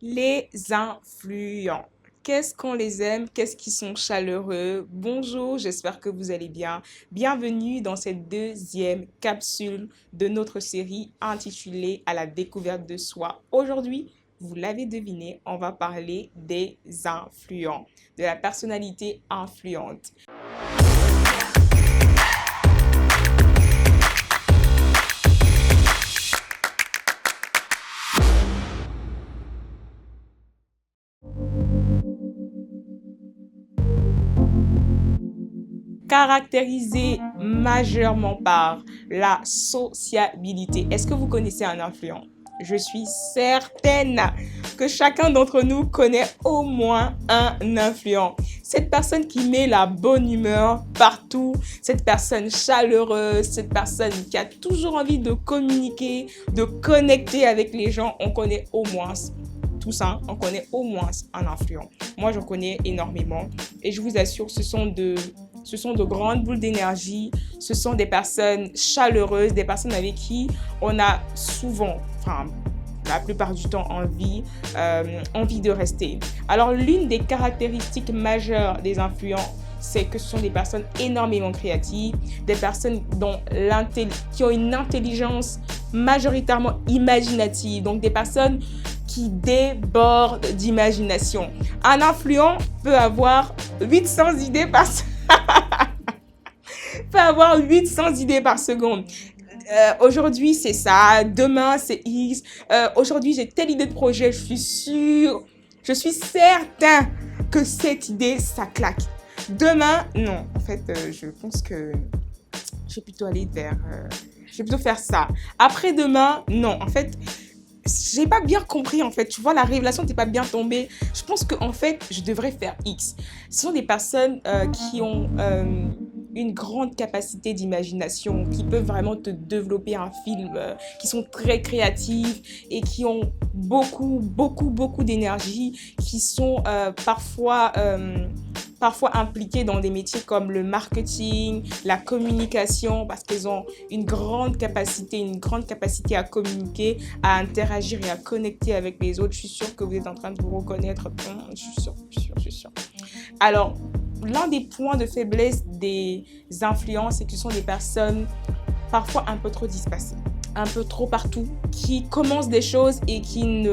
Les influents. Qu'est-ce qu'on les aime? Qu'est-ce qu'ils sont chaleureux? Bonjour, j'espère que vous allez bien. Bienvenue dans cette deuxième capsule de notre série intitulée À la découverte de soi. Aujourd'hui, vous l'avez deviné, on va parler des influents, de la personnalité influente. Caractérisé majeurement par la sociabilité. Est-ce que vous connaissez un influent? Je suis certaine que chacun d'entre nous connaît au moins un influent. Cette personne qui met la bonne humeur partout, cette personne chaleureuse, cette personne qui a toujours envie de communiquer, de connecter avec les gens, on connaît au moins tout ça, on connaît au moins un influent. Moi, j'en connais énormément et je vous assure, ce sont de grandes boules d'énergie, ce sont des personnes chaleureuses, des personnes avec qui on a souvent, enfin la plupart du temps, envie de rester. Alors l'une des caractéristiques majeures des influents, c'est que ce sont des personnes énormément créatives, des personnes qui ont une intelligence majoritairement imaginative, donc des personnes qui débordent d'imagination. Un influent peut avoir 800 idées par peut avoir 800 idées par seconde. Aujourd'hui, c'est ça. Demain, c'est X. Aujourd'hui, j'ai telle idée de projet. Je suis certain que cette idée, ça claque. Demain, non. En fait, je pense que je vais plutôt aller je vais plutôt faire ça. Après-demain, non. En fait, j'ai pas bien compris en fait, tu vois, la révélation n'était pas bien tombée. Je pense que en fait, je devrais faire X. Ce sont des personnes qui ont une grande capacité d'imagination, qui peuvent vraiment te développer un film, qui sont très créatifs et qui ont beaucoup d'énergie, qui sont parfois impliqués dans des métiers comme le marketing, la communication, parce qu'ils ont une grande capacité à communiquer, à interagir et à connecter avec les autres. Je suis sûre que vous êtes en train de vous reconnaître. Je suis sûre. Alors, l'un des points de faiblesse des influences, c'est que ce sont des personnes parfois un peu trop dispersées, un peu trop partout, qui commencent des choses et qui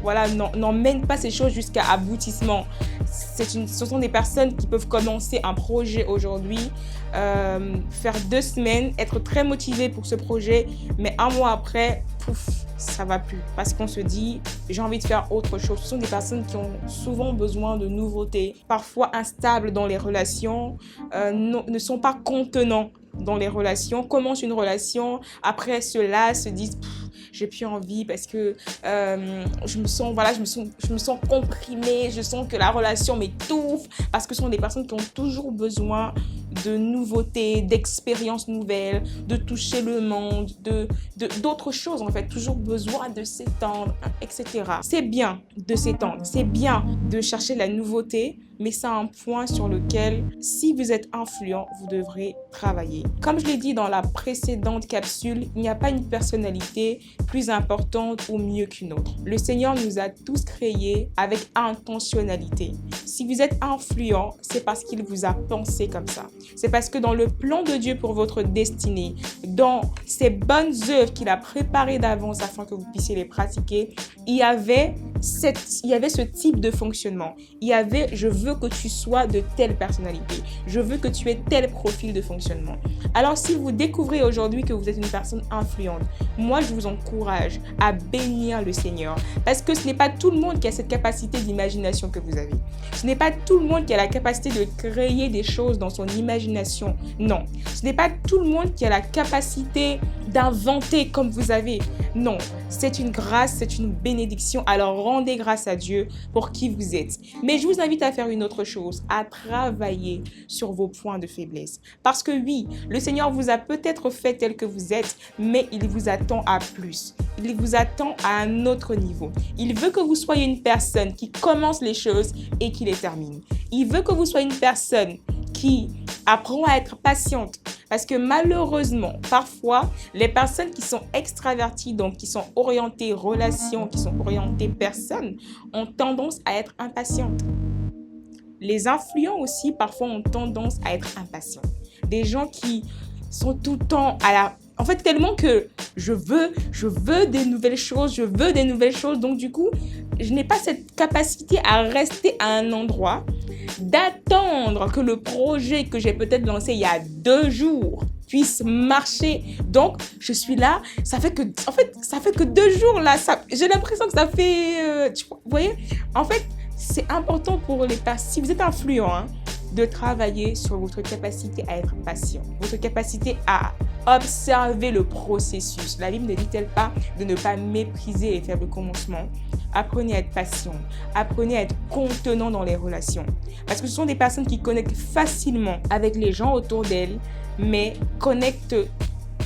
voilà, n'emmènent pas ces choses jusqu'à aboutissement. Ce sont des personnes qui peuvent commencer un projet aujourd'hui, faire 2 semaines, être très motivées pour ce projet, mais un mois après, pouf, ça va plus. Parce qu'on se dit, j'ai envie de faire autre chose. Ce sont des personnes qui ont souvent besoin de nouveautés, parfois instables dans les relations, ne sont pas contenants dans les relations, commencent une relation, après cela se disent j'ai plus envie parce que je me sens comprimée, je sens que la relation m'étouffe, parce que ce sont des personnes qui ont toujours besoin de nouveautés, d'expériences nouvelles, de toucher le monde, d'autres choses en fait, toujours besoin de s'étendre, etc. C'est bien de s'étendre, c'est bien de chercher la nouveauté, mais c'est un point sur lequel, si vous êtes influent, vous devrez travailler. Comme je l'ai dit dans la précédente capsule, il n'y a pas une personnalité plus importante ou mieux qu'une autre. Le Seigneur nous a tous créés avec intentionnalité. Si vous êtes influent, c'est parce qu'il vous a pensé comme ça. C'est parce que dans le plan de Dieu pour votre destinée, dans ces bonnes œuvres qu'il a préparées d'avance afin que vous puissiez les pratiquer, il y avait ce type de fonctionnement. Il y avait, je veux que tu sois de telle personnalité. Je veux que tu aies tel profil de fonctionnement. Alors, si vous découvrez aujourd'hui que vous êtes une personne influente, moi, je vous encourage à bénir le Seigneur. Parce que ce n'est pas tout le monde qui a cette capacité d'imagination que vous avez. Ce n'est pas tout le monde qui a la capacité de créer des choses dans son imagination. Non. Ce n'est pas tout le monde qui a la capacité d'inventer comme vous avez. Non. C'est une grâce, c'est une bénédiction. Alors, rendez grâce à Dieu pour qui vous êtes. Mais je vous invite à faire une autre chose, à travailler sur vos points de faiblesse. Parce que oui, le Seigneur vous a peut-être fait tel que vous êtes, mais il vous attend à plus. Il vous attend à un autre niveau. Il veut que vous soyez une personne qui commence les choses et qui les termine. Il veut que vous soyez une personne qui apprend à être patiente, Parce que malheureusement, parfois, les personnes qui sont extraverties, donc qui sont orientées relations, qui sont orientées personnes, ont tendance à être impatientes. Les influents aussi, parfois, ont tendance à être impatients. Des gens qui sont tout le temps à la... En fait, tellement que je veux des nouvelles choses, Donc, du coup, je n'ai pas cette capacité à rester à un endroit, d'attendre que le projet que j'ai peut-être lancé il y a 2 jours puisse marcher. Donc, je suis là. Ça fait que 2 jours là. J'ai l'impression que ça fait... vous voyez? En fait, c'est important pour les personnes. Si vous êtes influent, de travailler sur votre capacité à être patient, votre capacité à observer le processus. La Bible ne dit-elle pas de ne pas mépriser les faibles commencements? Apprenez à être patient, apprenez à être contenant dans les relations. Parce que ce sont des personnes qui connectent facilement avec les gens autour d'elles, mais connectent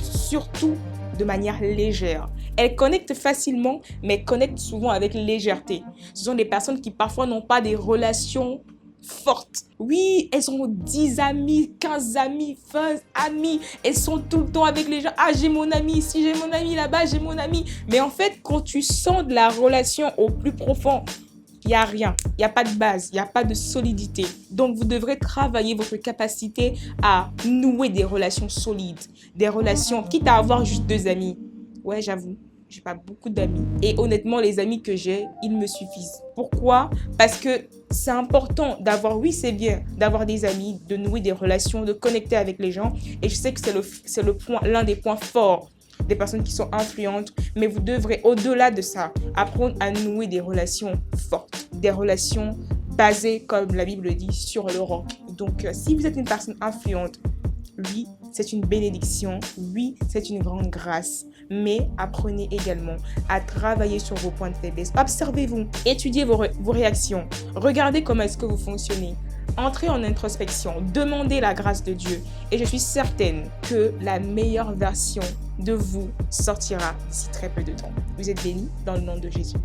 surtout de manière légère. Elles connectent facilement, mais connectent souvent avec légèreté. Ce sont des personnes qui parfois n'ont pas des relations fortes. Oui, elles ont 10 amis, 15 amis, 20 amis. Elles sont tout le temps avec les gens. Ah, j'ai mon ami ici, j'ai mon ami là-bas, j'ai mon ami. Mais en fait, quand tu sens de la relation au plus profond, il n'y a rien. Il n'y a pas de base, il n'y a pas de solidité. Donc, vous devrez travailler votre capacité à nouer des relations solides. Des relations, quitte à avoir juste 2 amis. Ouais, j'avoue. J'ai pas beaucoup d'amis. Et honnêtement, les amis que j'ai, ils me suffisent. Pourquoi? Parce que c'est important d'avoir, oui, c'est bien d'avoir des amis, de nouer des relations, de connecter avec les gens. Et je sais que c'est l'un des points forts des personnes qui sont influentes. Mais vous devrez, au-delà de ça, apprendre à nouer des relations fortes. Des relations basées, comme la Bible dit, sur le roc. Donc, si vous êtes une personne influente, oui, c'est une bénédiction. Oui, c'est une grande grâce. Mais apprenez également à travailler sur vos points de faiblesse. Observez-vous, étudiez vos réactions. Regardez comment est-ce que vous fonctionnez. Entrez en introspection, demandez la grâce de Dieu. Et je suis certaine que la meilleure version de vous sortira d'ici très peu de temps. Vous êtes bénis dans le nom de Jésus.